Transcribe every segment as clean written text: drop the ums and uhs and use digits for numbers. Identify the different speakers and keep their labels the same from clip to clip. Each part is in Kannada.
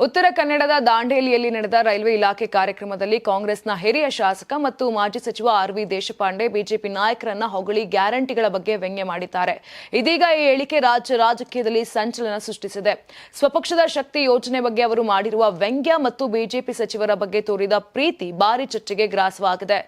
Speaker 1: ಉತ್ತರ ಕನ್ನಡದ ದಾಂಡೇಲಿಯಲ್ಲಿ ನಡೆದ ರೈಲ್ವೆ ಇಲಾಖೆ ಕಾರ್ಯಕ್ರಮದಲ್ಲಿ ಕಾಂಗ್ರೆಸ್ನ ಹಿರಿಯ ಶಾಸಕ ಮತ್ತು ಮಾಜಿ ಸಚಿವ ಆರ್.ವಿ. ದೇಶಪಾಂಡೆ ಬಿಜೆಪಿ ನಾಯಕರನ್ನ ಹೊಗಳಿ ಗ್ಯಾರಂಟಿಗಳ ಬಗ್ಗೆ ವ್ಯಂಗ್ಯ ಮಾಡಿದ್ದಾರೆ. ಇದೀಗ ಈ ಹೇಳಿಕೆ ರಾಜ್ಯ ರಾಜಕೀಯದಲ್ಲಿ ಸಂಚಲನ ಸೃಷ್ಟಿಸಿದೆ. ಸ್ವಪಕ್ಷದ ಶಕ್ತಿ ಯೋಜನೆ ಬಗ್ಗೆ ಅವರು ಮಾಡಿರುವ ವ್ಯಂಗ್ಯ ಮತ್ತು ಬಿಜೆಪಿ ಸಚಿವರ ಬಗ್ಗೆ ತೋರಿದ ಪ್ರೀತಿ ಭಾರಿ ಚರ್ಚೆಗೆ ಗ್ರಾಸವಾಗಿದೆ.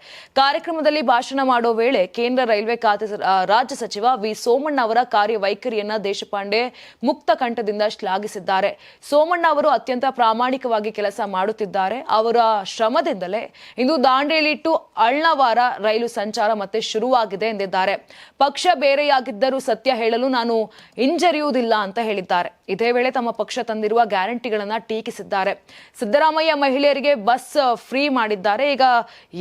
Speaker 1: ಕಾರ್ಯಕ್ರಮದಲ್ಲಿ ಭಾಷಣ ಮಾಡುವ ವೇಳೆ ಕೇಂದ್ರ ರೈಲ್ವೆ ಖಾತೆ ರಾಜ್ಯ ಸಚಿವ ವಿ ಸೋಮಣ್ಣ ಅವರ ಕಾರ್ಯವೈಖರಿಯನ್ನ ದೇಶಪಾಂಡೆ ಮುಕ್ತ ಕಂಠದಿಂದ ಶ್ಲಾಘಿಸಿದ್ದಾರೆ. ಸೋಮಣ್ಣ ಅವರು ಅತ್ಯಂತ ಪ್ರಾಮಾಣಿಕವಾಗಿ ಕೆಲಸ ಮಾಡುತ್ತಿದ್ದಾರೆ. ಅವರ ಶ್ರಮದಿಂದಲೇ ಇಂದು ದಾಂಡೇಲಿ ಟು ಅಳ್ನಾವಾರ ರೈಲು ಸಂಚಾರ ಮತ್ತೆ ಶುರುವಾಗಿದೆ ಎಂದಿದ್ದಾರೆ. ಪಕ್ಷ ಬೇರೆಯಾಗಿದ್ದರೂ ಸತ್ಯ ಹೇಳಲು ನಾನು ಹಿಂಜರಿಯುವುದಿಲ್ಲ ಅಂತ ಹೇಳಿದ್ದಾರೆ. ಇದೇ ವೇಳೆ ತಮ್ಮ ಪಕ್ಷ ತಂದಿರುವ ಗ್ಯಾರಂಟಿಗಳನ್ನ ಟೀಕಿಸಿದ್ದಾರೆ. ಸಿದ್ದರಾಮಯ್ಯ ಮಹಿಳೆಯರಿಗೆ ಬಸ್ ಫ್ರೀ ಮಾಡಿದ್ದಾರೆ. ಈಗ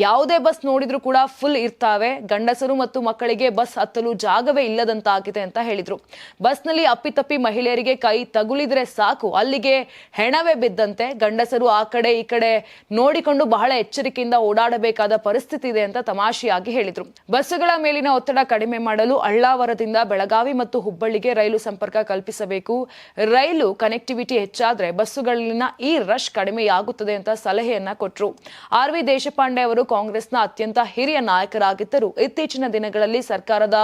Speaker 1: ಯಾವುದೇ ಬಸ್ ನೋಡಿದ್ರೂ ಕೂಡ ಫುಲ್ ಇರ್ತಾವೆ. ಗಂಡಸರು ಮತ್ತು ಮಕ್ಕಳಿಗೆ ಬಸ್ ಹತ್ತಲು ಜಾಗವೇ ಇಲ್ಲದಂತಾಗಿದೆ ಅಂತ ಹೇಳಿದ್ರು. ಬಸ್ನಲ್ಲಿ ಅಪ್ಪಿತಪ್ಪಿ ಮಹಿಳೆಯರಿಗೆ ಕೈ ತಗುಲಿದ್ರೆ ಸಾಕು, ಅಲ್ಲಿಗೆ ಹೆಣವೇ ಬಿದ್ದಂತೆ. ಗಂಡಸರು ಆ ಕಡೆ ಈ ಕಡೆ ನೋಡಿಕೊಂಡು ಬಹಳ ಎಚ್ಚರಿಕೆಯಿಂದ ಓಡಾಡಬೇಕಾದ ಪರಿಸ್ಥಿತಿ ಇದೆ ಅಂತ ತಮಾಷೆಯಾಗಿ ಹೇಳಿದ್ರು. ಬಸ್ಸುಗಳ ಮೇಲಿನ ಒತ್ತಡ ಕಡಿಮೆ ಮಾಡಲು ಅಳ್ನಾವರದಿಂದ ಬೆಳಗಾವಿ ಮತ್ತು ಹುಬ್ಬಳ್ಳಿಗೆ ರೈಲು ಸಂಪರ್ಕ ಕಲ್ಪಿಸಬೇಕು. ರೈಲು ಕನೆಕ್ಟಿವಿಟಿ ಹೆಚ್ಚಾದ್ರೆ ಬಸ್ಸುಗಳಲ್ಲಿನ ಈ ರಶ್ ಕಡಿಮೆಯಾಗುತ್ತದೆ ಅಂತ ಸಲಹೆಯನ್ನ ಕೊಟ್ಟರು. ಆರ್.ವಿ. ದೇಶಪಾಂಡೆ ಅವರು ಕಾಂಗ್ರೆಸ್ನ ಅತ್ಯಂತ ಹಿರಿಯ ನಾಯಕರಾಗಿದ್ದರು. ಇತ್ತೀಚಿನ ದಿನಗಳಲ್ಲಿ ಸರ್ಕಾರದ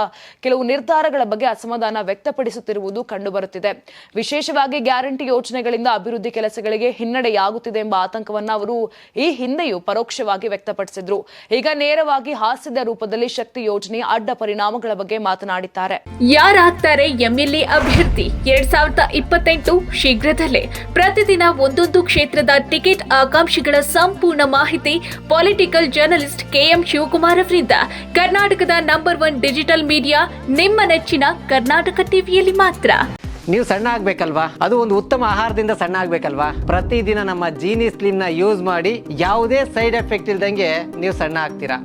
Speaker 1: ಕೆಲವು ನಿರ್ಧಾರಗಳ ಬಗ್ಗೆ ಅಸಮಾಧಾನ ವ್ಯಕ್ತಪಡಿಸುತ್ತಿರುವುದು ಕಂಡುಬರುತ್ತಿದೆ. ವಿಶೇಷವಾಗಿ ಗ್ಯಾರಂಟಿ ಯೋಜನೆಗಳಿಂದ ಅಭಿವೃದ್ಧಿ ಕೆಲಸಗಳಿಗೆ ಹಿನ್ನಡೆಯಾಗುತ್ತಿದೆ ಎಂಬ ಆತಂಕವನ್ನ ಅವರು ಈ ಹಿಂದೆಯೂ ಪರೋಕ್ಷವಾಗಿ ವ್ಯಕ್ತಪಡಿಸಿದ್ರು. ಈಗ ನೇರವಾಗಿ ಹಾಸ್ಯದ ರೂಪದಲ್ಲಿ ಶಕ್ತಿ ಯೋಜನೆಯ ಅಡ್ಡ ಪರಿಣಾಮಗಳ ಬಗ್ಗೆ ಮಾತನಾಡಿದ್ದಾರೆ.
Speaker 2: ಯಾರಾಗ್ತಾರೆ ಎಂಎಲ್ಎ ಅಭ್ಯರ್ಥಿ 2028 ಶೀಘ್ರದಲ್ಲೇ. ಪ್ರತಿದಿನ ಒಂದೊಂದು ಕ್ಷೇತ್ರದ ಟಿಕೆಟ್ ಆಕಾಂಕ್ಷಿಗಳ ಸಂಪೂರ್ಣ ಮಾಹಿತಿ ಪೊಲಿಟಿಕಲ್ ಜರ್ನಲಿಸ್ಟ್ ಕೆಎಂ ಶಿವಕುಮಾರ್ ಅವರಿಂದ. ಕರ್ನಾಟಕದ ನಂಬರ್ 1 ಡಿಜಿಟಲ್ ಮೀಡಿಯಾ ನಿಮ್ಮ ನೆಚ್ಚಿನ ಕರ್ನಾಟಕ ಟಿವಿಯಲ್ಲಿ ಮಾತ್ರ.
Speaker 3: ನೀವು ಸಣ್ಣ ಆಗ್ಬೇಕಲ್ವಾ? ಅದು ಒಂದು ಉತ್ತಮ ಆಹಾರದಿಂದ ಸಣ್ಣ ಆಗ್ಬೇಕಲ್ವಾ? ಪ್ರತಿದಿನ ನಮ್ಮ ಜೀನಿ ಸ್ಲಿಮ್ ನ ಯೂಸ್ ಮಾಡಿ ಯಾವುದೇ ಸೈಡ್ ಎಫೆಕ್ಟ್ ಇಲ್ದಂಗೆ ನೀವು ಸಣ್ಣ ಆಗ್ತೀರಾ.